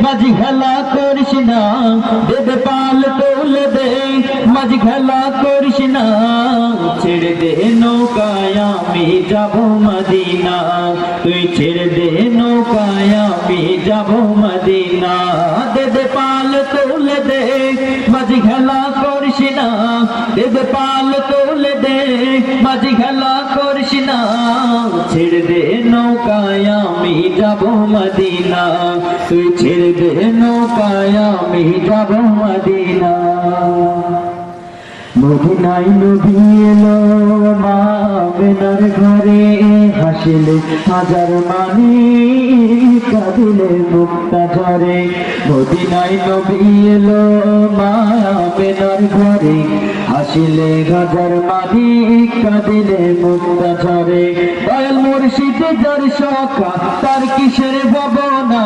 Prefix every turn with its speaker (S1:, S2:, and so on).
S1: মাঝি খেলা করিস না, দেবে পাল তুলে দে, মাঝি খেলা করিস না, ছেড়ে দে নৌকায় আমি যাব মদিনা, তুই ছেড়ে দে নৌকায় আমি যাব মদিনা, দেবে পাল তুলে দে, মাঝি খেলা করিস না, দেবে পাল তুলে দে, মাঝি খেলা করিস না, ছেড়ে দে নৌকায় আমি যাব মদিনা, তুই ছেড়ে দে নৌকায় আমি যাব মদিনা। মদিনায় নবী এলো মা আমেনার ঘরে, হাসিলে হাজার মানি কাঁদিলে মুক্তা ঝরে। মদিনায় নবী এলো মা আমেনার ঘরে, হাসিলে হাজার মানি কাঁদিলে মুক্তা ঝরে। দয়াল মুর্শিদ যার সখা তার কিসের ভাবনা,